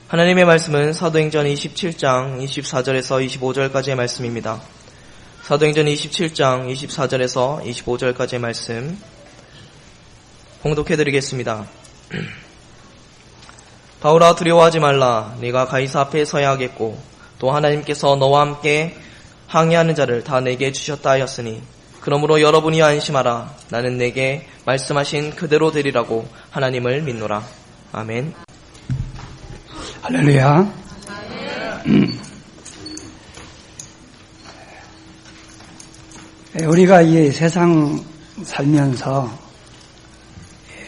하나님의 말씀은 사도행전 27장 24절에서 25절까지의 말씀입니다. 사도행전 27장 24절에서 25절까지의 말씀 봉독해드리겠습니다. 바울아, 두려워하지 말라. 네가 가이사 앞에 서야 하겠고 또 하나님께서 너와 함께 항의하는 자를 다 내게 주셨다 하였으니 그러므로 여러분이 안심하라. 나는 내게 말씀하신 그대로 되리라고 하나님을 믿노라. 아멘. 할렐루야. 우리가 이 세상 살면서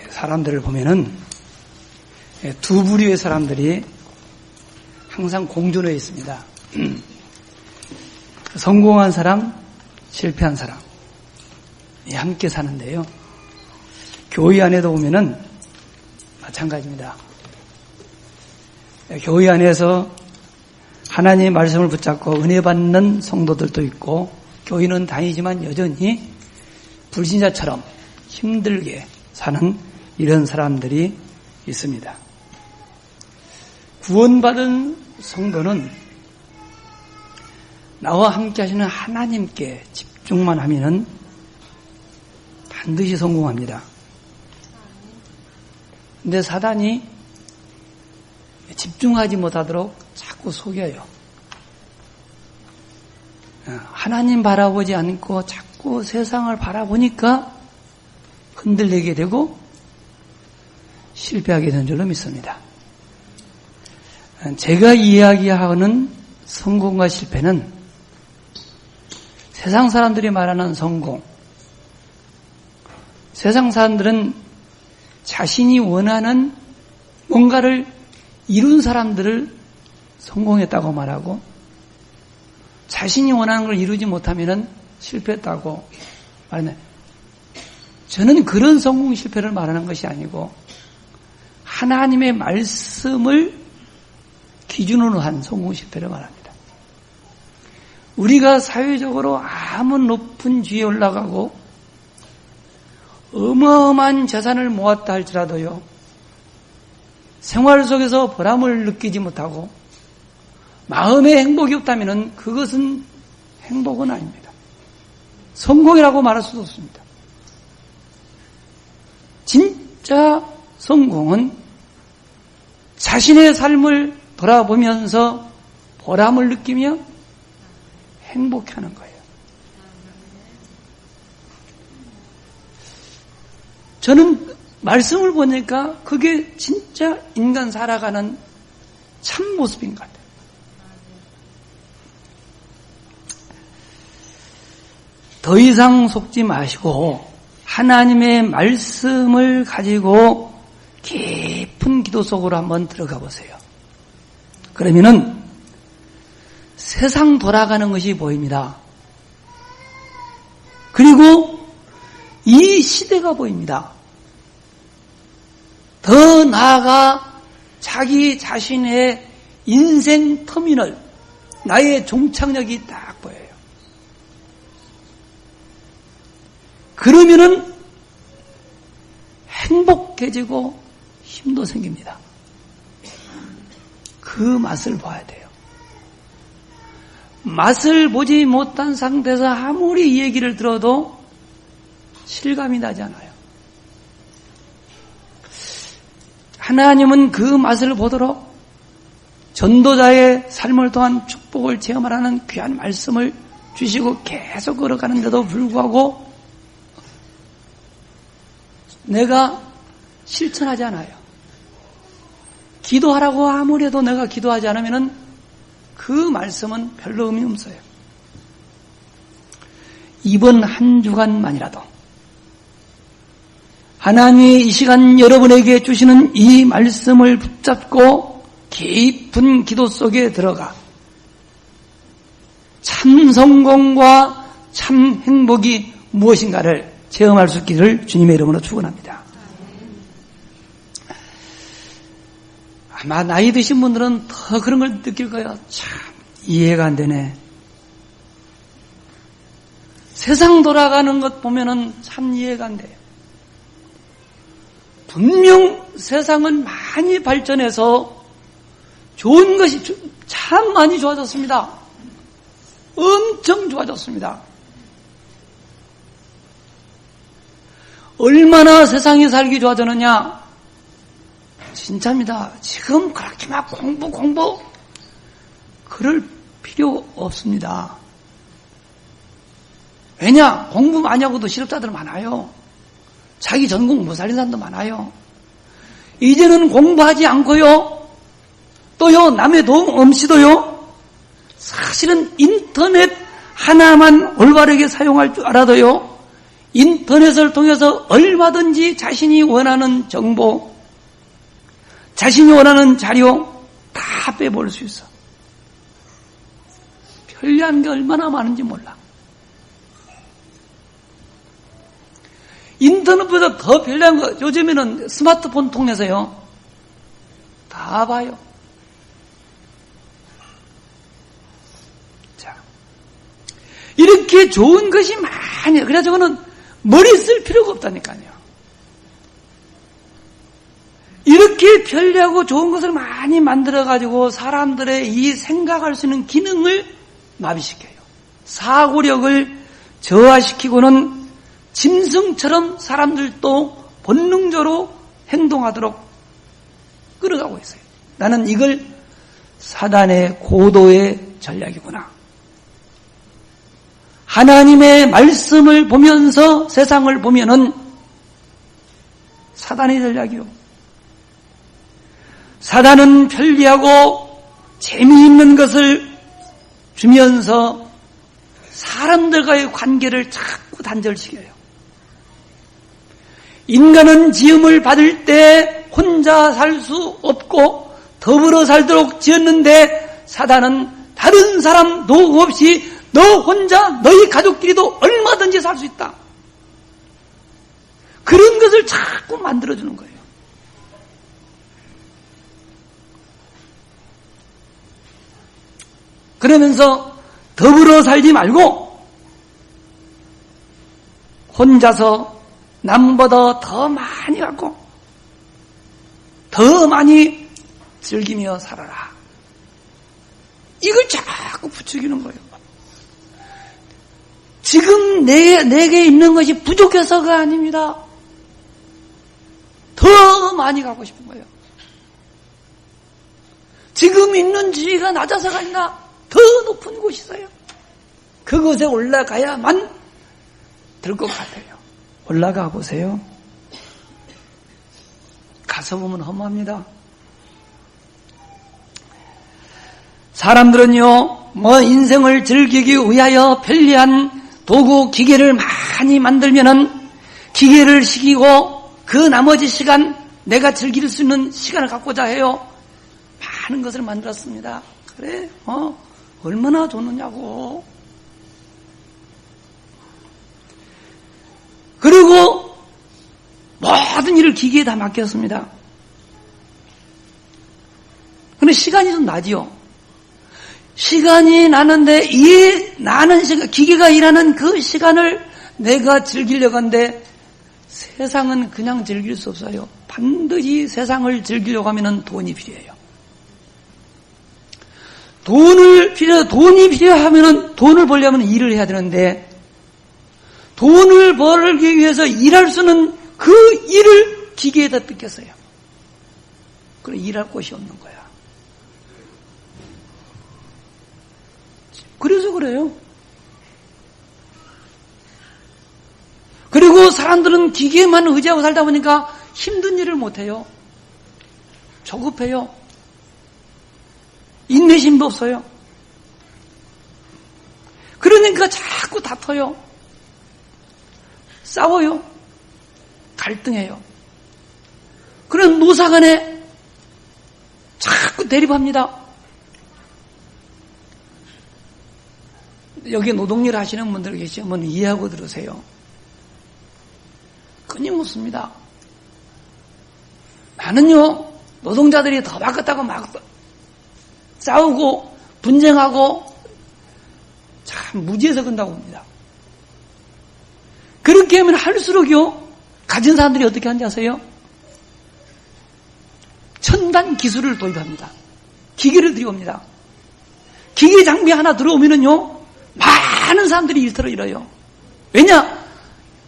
사람들을 보면은 두 부류의 사람들이 항상 공존해 있습니다. 성공한 사람, 실패한 사람 함께 사는데요. 교회 안에도 보면은 마찬가지입니다. 교회 안에서 하나님의 말씀을 붙잡고 은혜 받는 성도들도 있고 교회는 다니지만 여전히 불신자처럼 힘들게 사는 이런 사람들이 있습니다. 구원받은 성도는 나와 함께 하시는 하나님께 집중만 하면은 반드시 성공합니다. 근데 사단이 집중하지 못하도록 자꾸 속여요. 하나님 바라보지 않고 자꾸 세상을 바라보니까 흔들리게 되고 실패하게 되는 줄로 믿습니다. 제가 이야기하는 성공과 실패는 세상 사람들이 말하는 성공, 세상 사람들은 자신이 원하는 뭔가를 이룬 사람들을 성공했다고 말하고 자신이 원하는 걸 이루지 못하면 실패했다고 말하는, 저는 그런 성공 실패를 말하는 것이 아니고 하나님의 말씀을 기준으로 한 성공 실패를 말합니다. 우리가 사회적으로 아무 높은 지위에 올라가고 어마어마한 재산을 모았다 할지라도요, 생활 속에서 보람을 느끼지 못하고 마음의 행복이 없다면 그것은 행복은 아닙니다. 성공이라고 말할 수도 없습니다. 진짜 성공은 자신의 삶을 돌아보면서 보람을 느끼며 행복해하는 거예요. 저는 말씀을 보니까 그게 진짜 인간 살아가는 참 모습인 것 같아요. 더 이상 속지 마시고 하나님의 말씀을 가지고 깊은 기도 속으로 한번 들어가 보세요. 그러면은 세상 돌아가는 것이 보입니다. 그리고 이 시대가 보입니다. 더 나아가 자기 자신의 인생 터미널, 나의 종착역이 딱 보여요. 그러면은 행복해지고 힘도 생깁니다. 그 맛을 봐야 돼요. 맛을 보지 못한 상태에서 아무리 이 얘기를 들어도 실감이 나지 않아요. 하나님은 그 맛을 보도록 전도자의 삶을 통한 축복을 체험하라는 귀한 말씀을 주시고 계속 걸어가는데도 불구하고 내가 실천하지 않아요. 기도하라고 아무리 해도 내가 기도하지 않으면 그 말씀은 별로 의미 없어요. 이번 한 주간만이라도 하나님이 이 시간 여러분에게 주시는 이 말씀을 붙잡고 깊은 기도 속에 들어가 참 성공과 참 행복이 무엇인가를 체험할 수 있기를 주님의 이름으로 축원합니다. 아마 나이 드신 분들은 더 그런 걸 느낄 거예요. 참 이해가 안 되네. 세상 돌아가는 것 보면은 참 이해가 안 돼요. 분명 세상은 많이 발전해서 좋은 것이 참 많이 좋아졌습니다. 엄청 좋아졌습니다. 얼마나 세상이 살기 좋아졌느냐? 진짜입니다. 지금 그렇게 막 공부 그럴 필요 없습니다. 왜냐? 공부 많이 하고도 실업자들 많아요. 자기 전공 못 살린 사람도 많아요. 이제는 공부하지 않고요. 또요, 남의 도움 없이도요. 사실은 인터넷 하나만 올바르게 사용할 줄 알아도요. 인터넷을 통해서 얼마든지 자신이 원하는 정보, 자신이 원하는 자료 다 빼볼 수 있어. 편리한 게 얼마나 많은지 몰라. 인터넷보다 더 편리한 거 요즘에는 스마트폰 통해서요. 다 봐요. 자, 이렇게 좋은 것이 많이, 그래서 저거는 머리 쓸 필요가 없다니까요. 이렇게 편리하고 좋은 것을 많이 만들어가지고 사람들의 이 생각할 수 있는 기능을 마비시켜요. 사고력을 저하시키고는 짐승처럼 사람들도 본능적으로 행동하도록 끌어가고 있어요. 나는 이걸 사단의 고도의 전략이구나. 하나님의 말씀을 보면서 세상을 보면은 사단의 전략이요. 사단은 편리하고 재미있는 것을 주면서 사람들과의 관계를 자꾸 단절시켜요. 인간은 지음을 받을 때 혼자 살 수 없고 더불어 살도록 지었는데 사단은 다른 사람 도움 없이 너 혼자 너희 가족끼리도 얼마든지 살 수 있다. 그런 것을 자꾸 만들어주는 거예요. 그러면서 더불어 살지 말고 혼자서 남보다 더 많이 갖고 더 많이 즐기며 살아라. 이걸 자꾸 부추기는 거예요. 지금 내게 있는 것이 부족해서가 아닙니다. 더 많이 가고 싶은 거예요. 지금 있는 지위가 낮아서가 아니라 더 높은 곳이 있어요. 그곳에 올라가야만 될 것 같아요. 올라가 보세요. 가서 보면 허무합니다. 사람들은요, 인생을 즐기기 위하여 편리한 도구, 기계를 많이 만들면은 기계를 시키고 그 나머지 시간 내가 즐길 수 있는 시간을 갖고자 해요. 많은 것을 만들었습니다. 그래, 얼마나 좋느냐고. 그리고 모든 일을 기계에 다 맡겼습니다. 근데 시간이 좀 나지요. 시간이 나는데 이 나는 시간, 기계가 일하는 그 시간을 내가 즐기려고 하는데 세상은 그냥 즐길 수 없어요. 반드시 세상을 즐기려고 하면 돈이 필요해요. 돈이 필요하면 돈을 벌려면 일을 해야 되는데 돈을 벌기 위해서 일할 수는 그 일을 기계에다 뺏겼어요. 그래 일할 곳이 없는 거야. 그래서 그래요. 그리고 사람들은 기계만 의지하고 살다 보니까 힘든 일을 못해요. 조급해요. 인내심도 없어요. 그러니까 자꾸 다퉈요. 싸워요. 갈등해요. 그런 노사 간에 자꾸 대립합니다. 여기 노동일 하시는 분들 계시면 이해하고 들으세요. 끊임없습니다. 나는요, 노동자들이 더 바꿨다고 막 싸우고 분쟁하고 참 무지해서 그런다고 봅니다. 그렇게 하면 할수록요, 가진 사람들이 어떻게 하는지 아세요? 첨단 기술을 도입합니다. 기계를 들여옵니다. 기계 장비 하나 들어오면은요, 많은 사람들이 일터를 잃어요. 왜냐?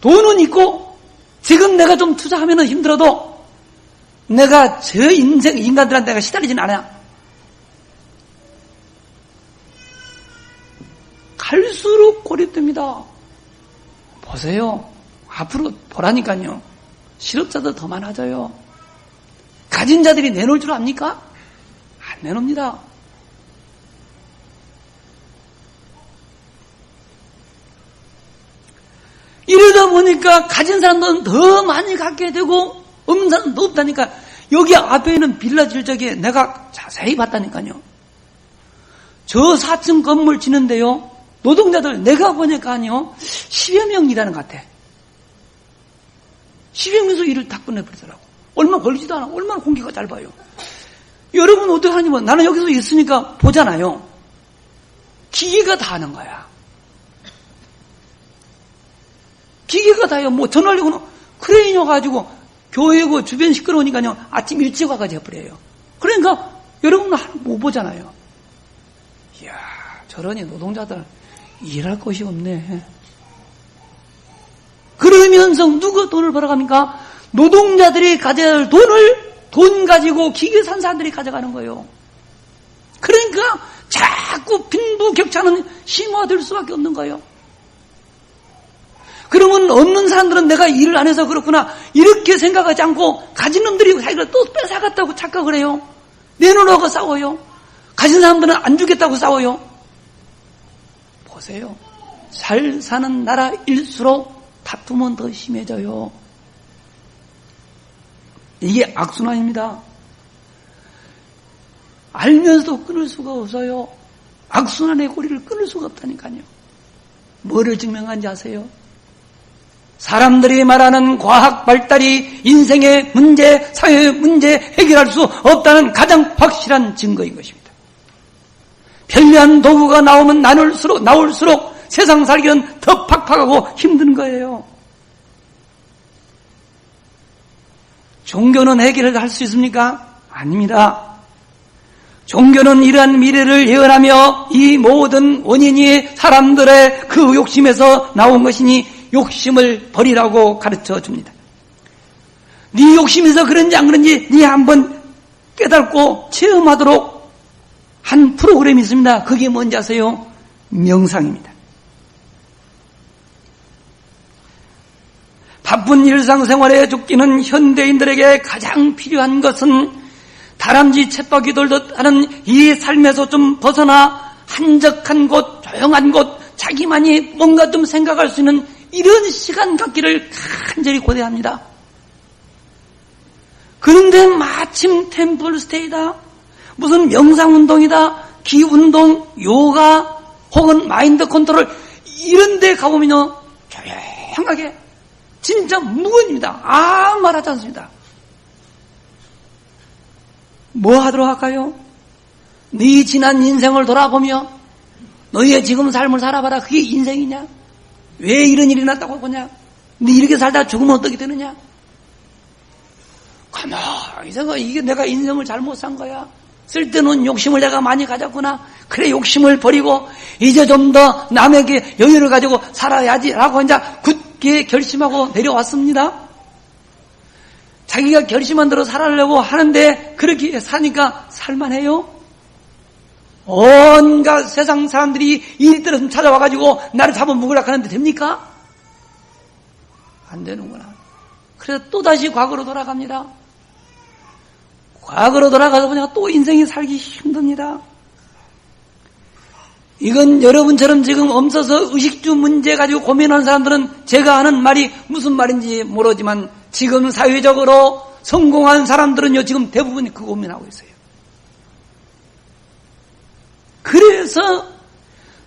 돈은 있고, 지금 내가 좀 투자하면은 힘들어도, 내가 저 인간들한테 내가 시달리진 않아. 갈수록 고립됩니다. 보세요. 앞으로 보라니까요. 실업자들 더 많아져요. 가진 자들이 내놓을 줄 압니까? 안 내놓습니다. 이러다 보니까 가진 사람들은 더 많이 갖게 되고 없는 사람은 더 없다니까. 여기 앞에 있는 빌라 질적에 내가 자세히 봤다니까요. 저 4층 건물 지는데요, 노동자들 내가 보니까요 10여 명 일하는 것 같아. 10여 명에서 일을 다 끝내버리더라고. 얼마 걸리지도 않아. 얼마나 공기가 짧아요. 여러분 어떻게 하냐면, 나는 여기서 있으니까 보잖아요. 기계가 다 하는 거야. 기계가 다요. 뭐 전화리고는 크레인이 와가지고 교회고 주변 시끄러우니까요 아침 일찍 와가지고 해버려요. 그러니까 여러분은 못 보잖아요. 이야, 저러니 노동자들 일할 것이 없네. 그러면서 누가 돈을 벌어갑니까? 노동자들이 가져야 할 돈 가지고 기계 산 사람들이 가져가는 거예요. 그러니까 자꾸 빈부격차는 심화될 수밖에 없는 거예요. 그러면 없는 사람들은 내가 일을 안 해서 그렇구나 이렇게 생각하지 않고, 가진 놈들이 자기가 또 뺏어갔다고 착각을 해요. 내놓으라고 싸워요. 가진 사람들은 안 주겠다고 싸워요. 보세요. 잘 사는 나라일수록 다툼은 더 심해져요. 이게 악순환입니다. 알면서도 끊을 수가 없어요. 악순환의 고리를 끊을 수가 없다니까요. 뭐를 증명한지 아세요? 사람들이 말하는 과학 발달이 인생의 문제, 사회의 문제 해결할 수 없다는 가장 확실한 증거인 것입니다. 편리한 도구가 나올수록 세상 살기는 더 팍팍하고 힘든 거예요. 종교는 해결을 할 수 있습니까? 아닙니다. 종교는 이러한 미래를 예언하며 이 모든 원인이 사람들의 그 욕심에서 나온 것이니 욕심을 버리라고 가르쳐 줍니다. 네 욕심에서 그런지 안 그런지 네 한번 깨닫고 체험하도록 한 프로그램이 있습니다. 그게 뭔지 아세요? 명상입니다. 바쁜 일상생활에 쫓기는 현대인들에게 가장 필요한 것은 다람쥐 쳇바퀴 돌듯 하는 이 삶에서 좀 벗어나 한적한 곳, 조용한 곳, 자기만이 뭔가 좀 생각할 수 있는 이런 시간 갖기를 간절히 고대합니다. 그런데 마침 템플스테이다, 무슨 명상운동이다, 기운동, 요가 혹은 마인드 컨트롤 이런 데 가보면요 조용하게 진짜 무근입니다. 아무 말 하지 않습니다. 뭐 하도록 할까요? 네 지난 인생을 돌아보며 너희의 지금 삶을 살아봐라. 그게 인생이냐? 왜 이런 일이 났다고 보냐? 네 이렇게 살다 죽으면 어떻게 되느냐? 가만히 생각, 이게 내가 인생을 잘못 산 거야. 쓸데없는 욕심을 내가 많이 가졌구나. 그래, 욕심을 버리고 이제 좀 더 남에게 여유를 가지고 살아야지라고 이제 굳게 결심하고 내려왔습니다. 자기가 결심한 대로 살아려고 하는데 그렇게 사니까 살만해요? 온갖 세상 사람들이 일들을 찾아와가지고 나를 잡아먹으려고 하는데 됩니까? 안 되는구나. 그래서 또다시 과거로 돌아갑니다. 과거로 돌아가서 보니까 또 인생이 살기 힘듭니다. 이건 여러분처럼 지금 없어서 의식주 문제 가지고 고민하는 사람들은 제가 하는 말이 무슨 말인지 모르지만 지금 사회적으로 성공한 사람들은요 지금 대부분이 그 고민하고 있어요. 그래서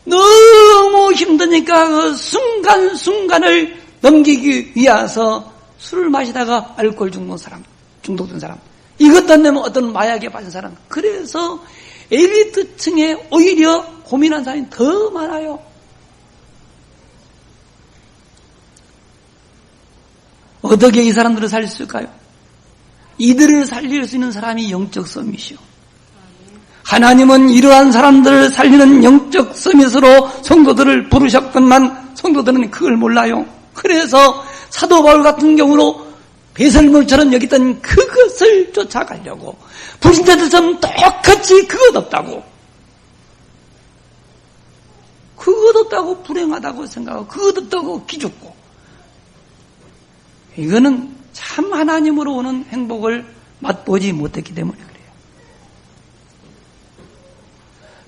너무 힘드니까 그 순간순간을 넘기기 위해서 술을 마시다가 알코올 중독된 사람, 이것 때문에 어떤 마약에 빠진 사람, 그래서 엘리트층에 오히려 고민한 사람이 더 많아요. 어떻게 이 사람들을 살릴 수 있을까요? 이들을 살릴 수 있는 사람이 영적 썸밋이요. 하나님은 이러한 사람들을 살리는 영적 서밋으로 성도들을 부르셨건만 성도들은 그걸 몰라요. 그래서 사도 바울 같은 경우로 배설물처럼 여기던 그것을 쫓아가려고 불신자들처럼 똑같이 그것 없다고 불행하다고 생각하고 그것 없다고 기죽고, 이거는 참 하나님으로 오는 행복을 맛보지 못했기 때문에 그래요.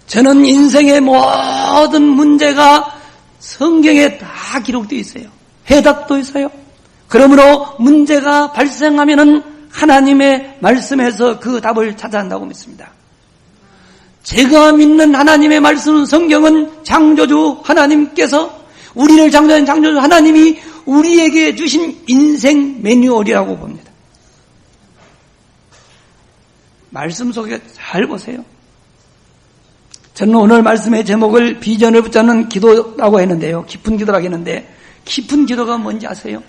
저는 인생의 모든 문제가 성경에 다 기록되어 있어요. 해답도 있어요. 그러므로 문제가 발생하면은 하나님의 말씀에서 그 답을 찾아야 한다고 믿습니다. 제가 믿는 하나님의 말씀은, 성경은 창조주 하나님께서, 우리를 창조한 창조주 하나님이 우리에게 주신 인생 매뉴얼이라고 봅니다. 말씀 속에 잘 보세요. 저는 오늘 말씀의 제목을 비전을 붙잡는 기도라고 했는데요. 깊은 기도라고 했는데, 깊은 기도가 뭔지 아세요?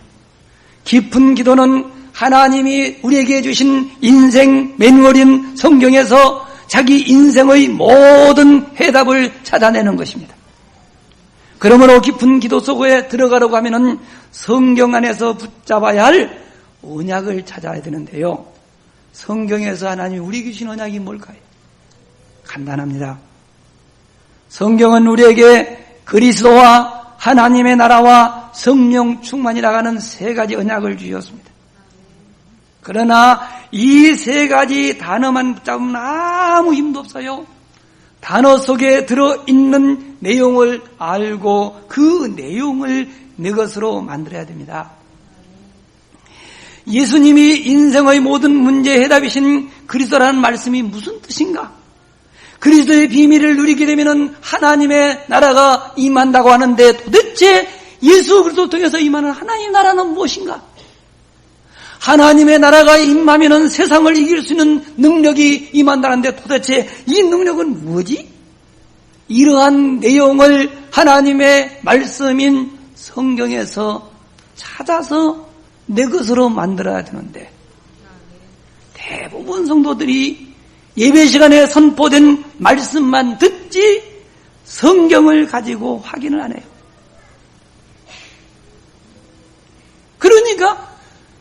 깊은 기도는 하나님이 우리에게 주신 인생 매뉴얼인 성경에서 자기 인생의 모든 해답을 찾아내는 것입니다. 그러므로 깊은 기도 속에 들어가려고 하면은 성경 안에서 붙잡아야 할 언약을 찾아야 되는데요. 성경에서 하나님이 우리에게 주신 언약이 뭘까요? 간단합니다. 성경은 우리에게 그리스도와 하나님의 나라와 성령 충만이라고 하는 세 가지 언약을 주셨습니다. 그러나 이 세 가지 단어만 붙잡으면 아무 힘도 없어요. 단어 속에 들어있는 내용을 알고 그 내용을 내 것으로 만들어야 됩니다. 예수님이 인생의 모든 문제의 해답이신 그리스도라는 말씀이 무슨 뜻인가? 그리스도의 비밀을 누리게 되면 하나님의 나라가 임한다고 하는데, 도대체 예수 그리스도 통해서 임하는 하나님의 나라는 무엇인가? 하나님의 나라가 임하면 세상을 이길 수 있는 능력이 임한다는데, 도대체 이 능력은 뭐지? 이러한 내용을 하나님의 말씀인 성경에서 찾아서 내 것으로 만들어야 되는데, 대부분 성도들이 예배 시간에 선포된 말씀만 듣지 성경을 가지고 확인을 안 해요. 그러니까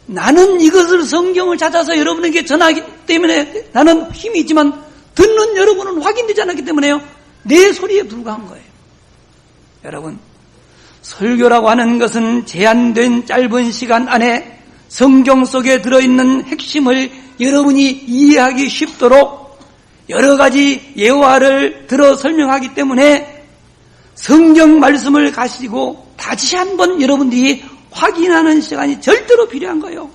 나는 이것을, 성경을 찾아서 여러분에게 전하기 때문에 나는 힘이 있지만 듣는 여러분은 확인되지 않았기 때문에요, 내 소리에 불과한 거예요. 여러분, 설교라고 하는 것은 제한된 짧은 시간 안에 성경 속에 들어있는 핵심을 여러분이 이해하기 쉽도록 여러 가지 예화를 들어 설명하기 때문에 성경 말씀을 가지고 다시 한번 여러분들이 확인하는 시간이 절대로 필요한 거예요.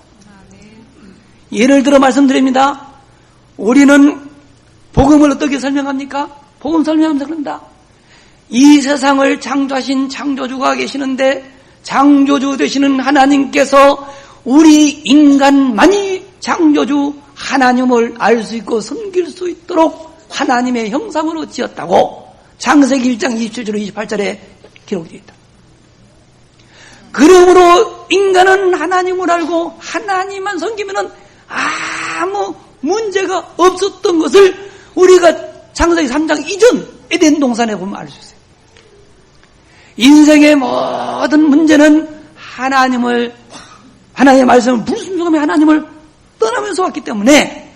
예를 들어 말씀드립니다. 우리는 복음을 어떻게 설명합니까? 복음 설명하면서 그런다. 이 세상을 창조하신 창조주가 계시는데, 창조주 되시는 하나님께서 우리 인간만이 창조주 하나님을 알 수 있고 섬길 수 있도록 하나님의 형상으로 지었다고 창세기 1장 27절 28절에 기록되어 있다. 그러므로 인간은 하나님을 알고 하나님만 섬기면 아무 문제가 없었던 것을 우리가 창세기 3장 이전 에덴 동산에 보면 알 수 있어요. 인생의 모든 문제는 하나님의 말씀을 불순종하며 하나님을 떠나면서 왔기 때문에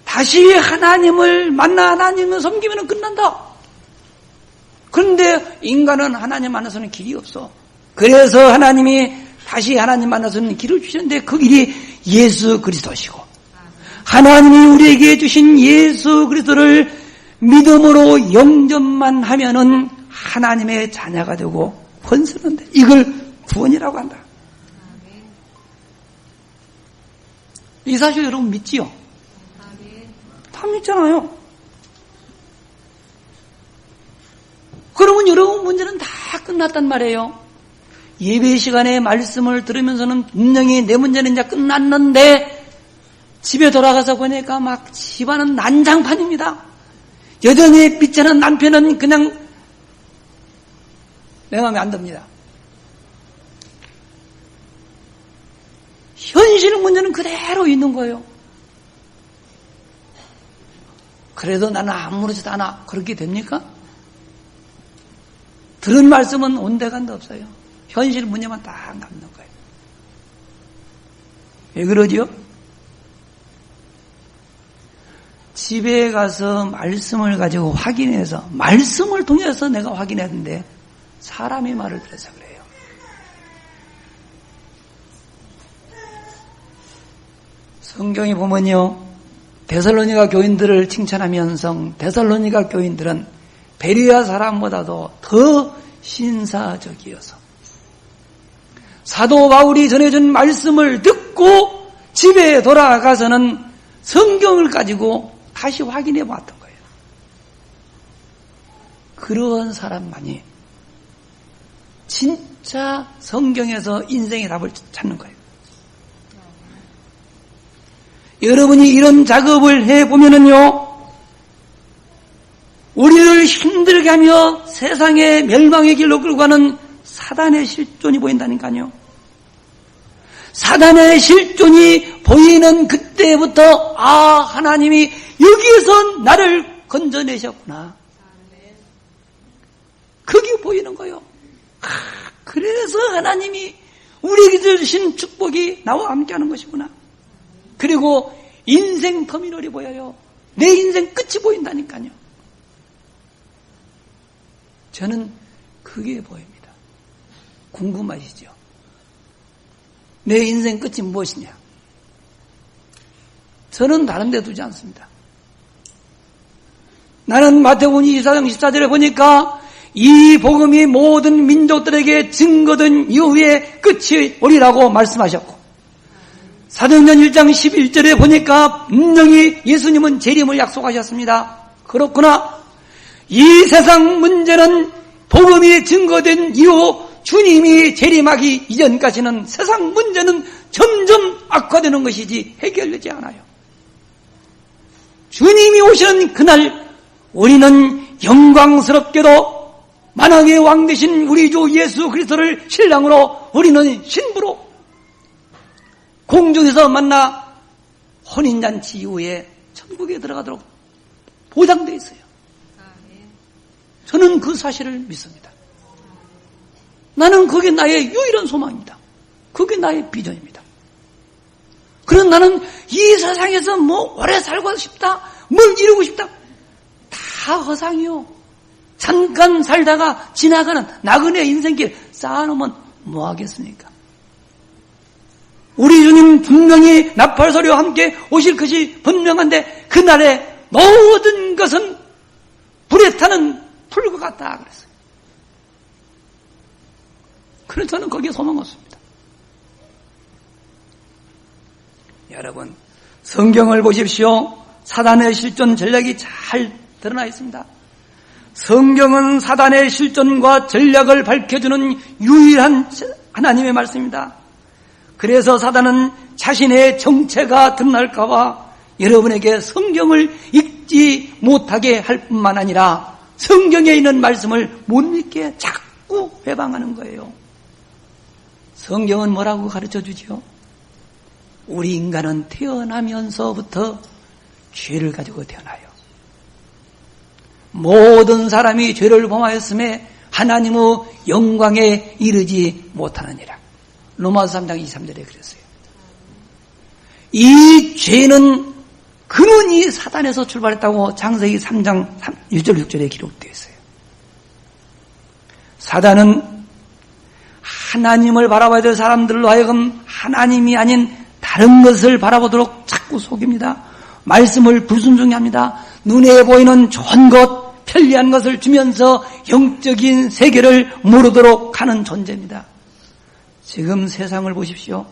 다시 하나님을 만나 하나님을 섬기면 끝난다. 그런데 인간은 하나님 만나서는 길이 없어. 그래서 하나님이 다시 하나님 만나서는 길을 주시는데, 그 길이 예수 그리스도시고, 하나님이 우리에게 주신 예수 그리스도를 믿음으로 영접만 하면은 하나님의 자녀가 되고 권세는데, 이걸 구원이라고 한다. 이 사실 여러분 믿지요? 다 믿잖아요. 그러면 여러분 문제는 다 끝났단 말이에요. 예배 시간에 말씀을 들으면서는 분명히 내 문제는 이제 끝났는데, 집에 돌아가서 보니까 막 집안은 난장판입니다. 여전히 빚지는 남편은 그냥 내 마음에 안 듭니다. 현실 문제는 그대로 있는 거예요. 그래도 나는 아무렇지도 않아. 그렇게 됩니까? 들은 말씀은 온데간데 없어요. 현실 문제만 딱 남는 거예요. 왜 그러지요? 집에 가서 말씀을 가지고 확인해서 말씀을 통해서 내가 확인했는데 사람의 말을 들어서 그래요. 성경에 보면요, 데살로니가 교인들을 칭찬하면서 데살로니가 교인들은 베레아 사람보다도 더 신사적이어서 사도 바울이 전해준 말씀을 듣고 집에 돌아가서는 성경을 가지고 다시 확인해 봤던 거예요. 그런 사람만이 진짜 성경에서 인생의 답을 찾는 거예요. 여러분이 이런 작업을 해보면은요, 우리를 힘들게 하며 세상의 멸망의 길로 끌고 가는 사단의 실존이 보인다니까요. 사단의 실존이 보이는 그때부터 하나님이 여기에서 나를 건져내셨구나. 그게 보이는 거예요. 그래서 하나님이 우리에게 주신 축복이 나와 함께하는 것이구나. 그리고 인생 터미널이 보여요. 내 인생 끝이 보인다니까요. 저는 그게 보입니다. 궁금하시죠? 내 인생 끝이 무엇이냐? 저는 다른 데 두지 않습니다. 나는 마태복음 24장 14절에 보니까 이 복음이 모든 민족들에게 증거된 이후에 끝이 오리라고 말씀하셨고, 사도행전 1장 11절에 보니까 분명히 예수님은 재림을 약속하셨습니다. 그렇구나. 이 세상 문제는 복음이 증거된 이후 주님이 재림하기 이전까지는 세상 문제는 점점 악화되는 것이지 해결되지 않아요. 주님이 오시는 그날 우리는 영광스럽게도 만왕의 왕 되신 우리 주 예수 그리스도를 신랑으로, 우리는 신부로 공중에서 만나 혼인잔치 이후에 천국에 들어가도록 보장되어 있어요. 저는 그 사실을 믿습니다. 나는 그게 나의 유일한 소망입니다. 그게 나의 비전입니다. 그런 나는 이 세상에서 뭐 오래 살고 싶다, 뭘 이루고 싶다, 다 허상이요. 잠깐 살다가 지나가는 나그네 인생길 쌓아놓으면 뭐 하겠습니까? 우리 주님 분명히 나팔소리와 함께 오실 것이 분명한데 그날에 모든 것은 불에 타는 풀과 같다 그랬어요. 그래서 저는 거기에 소망 없습니다. 여러분, 성경을 보십시오. 사단의 실존 전략이 잘 드러나 있습니다. 성경은 사단의 실존과 전략을 밝혀주는 유일한 하나님의 말씀입니다. 그래서 사단은 자신의 정체가 드러날까 봐 여러분에게 성경을 읽지 못하게 할 뿐만 아니라 성경에 있는 말씀을 못 믿게 자꾸 회방하는 거예요. 성경은 뭐라고 가르쳐주지요? 우리 인간은 태어나면서부터 죄를 가지고 태어나요. 모든 사람이 죄를 범하였음에 하나님의 영광에 이르지 못하느니라. 로마서 3장 23절에 그랬어요. 이 죄는 근원이 사단에서 출발했다고 창세기 3장 1절 6절에 기록되어 있어요. 사단은 하나님을 바라봐야 될 사람들로 하여금 하나님이 아닌 다른 것을 바라보도록 자꾸 속입니다. 말씀을 불순종히 합니다. 눈에 보이는 좋은 것, 편리한 것을 주면서 영적인 세계를 모르도록 하는 존재입니다. 지금 세상을 보십시오.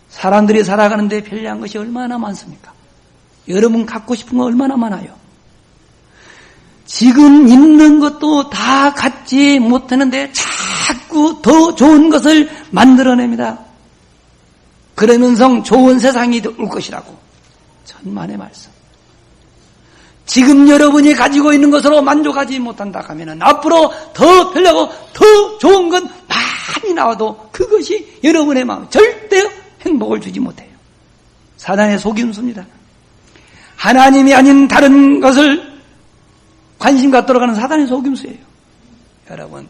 사람들이 살아가는데 편리한 것이 얼마나 많습니까? 여러분 갖고 싶은 거 얼마나 많아요? 지금 있는 것도 다 갖지 못하는데 자꾸 더 좋은 것을 만들어냅니다. 그러면서 좋은 세상이 올 것이라고. 천만의 말씀. 지금 여러분이 가지고 있는 것으로 만족하지 못한다 하면 앞으로 더 편리하고 더 좋은 것 많이 나와도 그것이 여러분의 마음 절대 행복을 주지 못해요. 사단의 속임수입니다. 하나님이 아닌 다른 것을 관심 갖도록 하는 사단의 속임수예요. 여러분,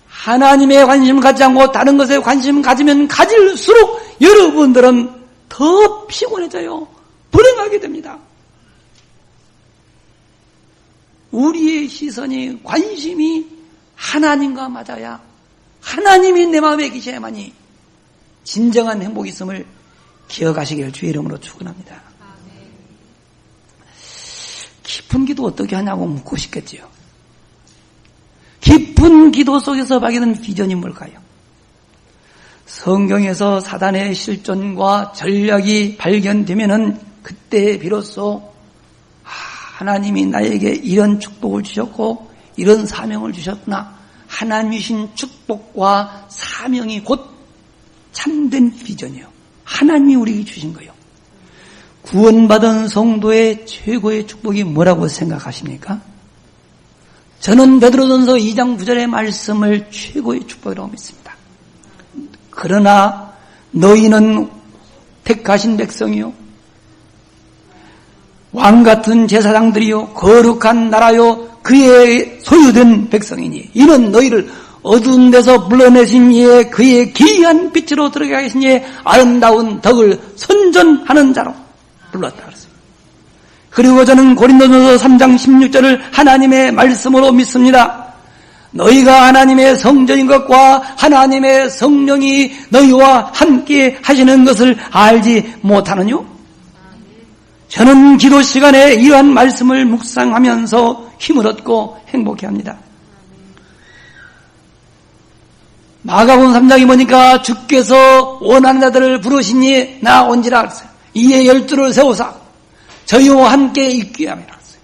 하나님의 관심을 갖지 않고 다른 것에 관심을 가지면 가질수록 여러분들은 더 피곤해져요. 불행하게 됩니다. 우리의 시선이, 관심이 하나님과 맞아야, 하나님이 내 마음에 계셔야만이 진정한 행복이 있음을 기억하시기를 주의 이름으로 축원합니다. 깊은 기도 어떻게 하냐고 묻고 싶겠지요. 깊은 기도 속에서 발견한 비전이 뭘까요? 성경에서 사단의 실존과 전략이 발견되면은 그때 비로소 하나님이 나에게 이런 축복을 주셨고 이런 사명을 주셨구나. 하나님이 주신 축복과 사명이 곧 참된 비전이요. 하나님이 우리에게 주신 거예요. 구원받은 성도의 최고의 축복이 뭐라고 생각하십니까? 저는 베드로전서 2장 9절의 말씀을 최고의 축복이라고 믿습니다. 그러나 너희는 택하신 백성이요, 왕같은 제사장들이요, 거룩한 나라요, 그의 소유된 백성이니 이는 너희를 어두운 데서 불러내신 이에 그의 기이한 빛으로 들어가게 하신 이에 아름다운 덕을 선전하는 자로 불렀다 그랬어요. 그리고 저는 고린도전서 3장 16절을 하나님의 말씀으로 믿습니다. 너희가 하나님의 성전인 것과 하나님의 성령이 너희와 함께 하시는 것을 알지 못하느뇨? 저는 기도 시간에 이러한 말씀을 묵상하면서 힘을 얻고 행복해합니다. 마가복음 3장에 보니까 주께서 원하는 자들을 부르시니 나 온지라 그랬어요. 이에 12를 세우사 저희와 함께 있게 함이라 그랬어요.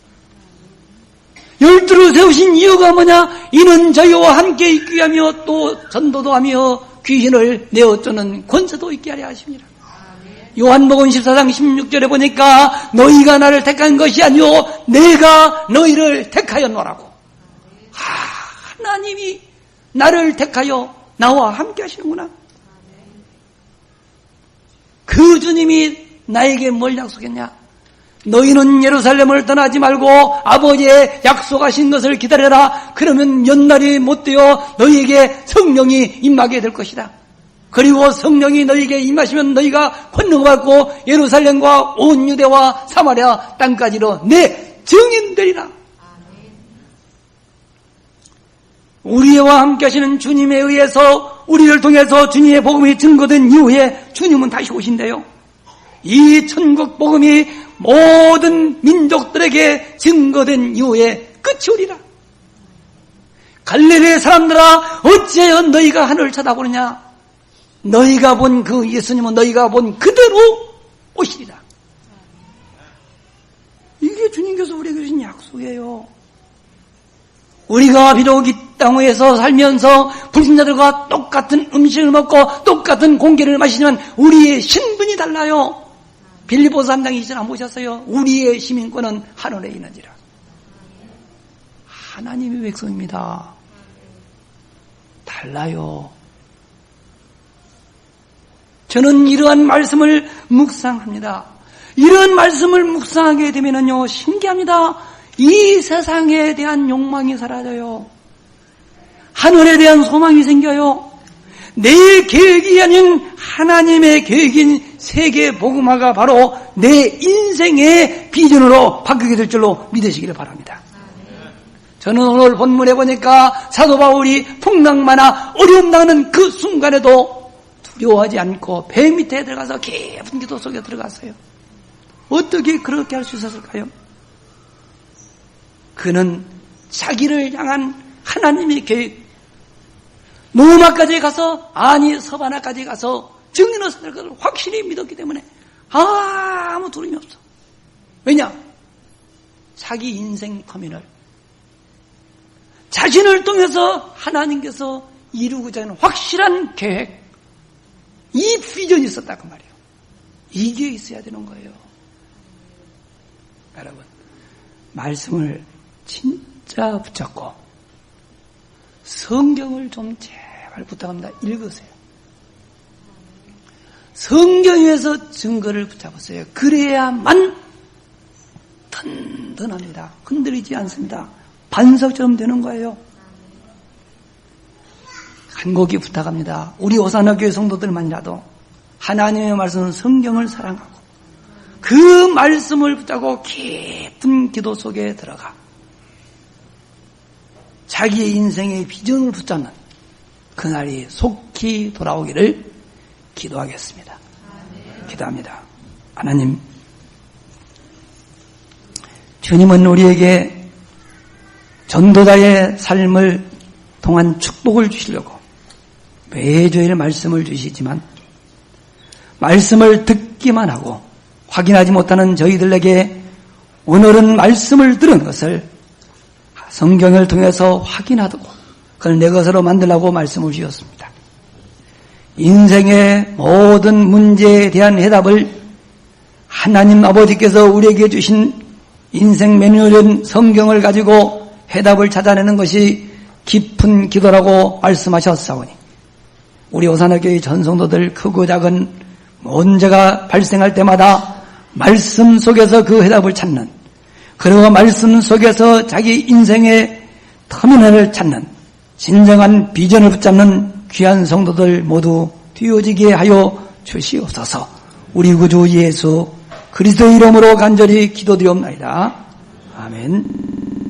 12를 세우신 이유가 뭐냐? 이는 저희와 함께 있게 하며 또 전도도 하며 귀신을 내어 쫓는 권세도 있게 하려 하십니다. 요한복음 14장 16절에 보니까 너희가 나를 택한 것이 아니오 내가 너희를 택하였노라고. 하나님이 나를 택하여 나와 함께 하시는구나. 그 주님이 나에게 뭘 약속했냐? 너희는 예루살렘을 떠나지 말고 아버지의 약속하신 것을 기다려라. 그러면 연날이 못되어 너희에게 성령이 임하게 될 것이다. 그리고 성령이 너희에게 임하시면 너희가 권능을 받고 예루살렘과 온 유대와 사마리아 땅까지로 내 증인되리라. 우리와 함께 하시는 주님에 의해서 우리를 통해서 주님의 복음이 증거된 이후에 주님은 다시 오신대요. 이 천국 복음이 모든 민족들에게 증거된 이후에 끝이 오리라. 갈릴리 사람들아 어찌하여 너희가 하늘을 쳐다보느냐? 너희가 본 그 예수님은 너희가 본 그대로 오시리라. 이게 주님께서 우리에게 주신 약속이에요. 우리가 비록 이 땅 위에서 살면서 불신자들과 똑같은 음식을 먹고 똑같은 공기를 마시지만 우리의 신분이 달라요. 빌립보서 3장 2절 안 보셨어요? 우리의 시민권은 하늘에 있는지라. 하나님의 백성입니다. 달라요. 저는 이러한 말씀을 묵상합니다. 이러한 말씀을 묵상하게 되면요 신기합니다. 이 세상에 대한 욕망이 사라져요. 하늘에 대한 소망이 생겨요. 내 계획이 아닌 하나님의 계획인 세계 복음화가 바로 내 인생의 비전으로 바뀌게 될 줄로 믿으시기를 바랍니다. 저는 오늘 본문에 보니까 사도 바울이 풍랑마나 어려움 당하는 그 순간에도 두려워하지 않고 배 밑에 들어가서 깊은 기도 속에 들어갔어요. 어떻게 그렇게 할 수 있었을까요? 그는 자기를 향한 하나님의 계획, 노마까지 가서 아니 서바나까지 가서 증인으로 살 것을 확실히 믿었기 때문에 아무 두려움이 없어. 왜냐? 자기 인생 터미널, 자신을 통해서 하나님께서 이루고자 하는 확실한 계획, 이 비전이 있었다 그 말이에요. 이게 있어야 되는 거예요. 여러분, 말씀을 진짜 붙잡고 성경을 좀 제발 부탁합니다. 읽으세요. 성경에서 증거를 붙잡으세요. 그래야만 든든합니다. 흔들리지 않습니다. 반석처럼 되는 거예요. 간곡히 부탁합니다. 우리 오산어교회 성도들만이라도 하나님의 말씀 성경을 사랑하고 그 말씀을 붙잡고 깊은 기도 속에 들어가 자기의 인생의 비전을 붙잡는 그날이 속히 돌아오기를 기도하겠습니다. 기도합니다. 하나님, 주님은 우리에게 전도자의 삶을 통한 축복을 주시려고 매주일 말씀을 주시지만 말씀을 듣기만 하고 확인하지 못하는 저희들에게 오늘은 말씀을 들은 것을 성경을 통해서 확인하고 그걸 내 것으로 만들라고 말씀을 주셨습니다. 인생의 모든 문제에 대한 해답을 하나님 아버지께서 우리에게 주신 인생 매뉴얼인 성경을 가지고 해답을 찾아내는 것이 깊은 기도라고 말씀하셨사오니 우리 오산어교회 전성도들 크고 작은 문제가 발생할 때마다 말씀 속에서 그 해답을 찾는 그리고 말씀 속에서 자기 인생의 터미널을 찾는 진정한 비전을 붙잡는 귀한 성도들 모두 되어지게 하여 주시옵소서. 우리 구주 예수 그리스도의 이름으로 간절히 기도드리옵나이다. 아멘.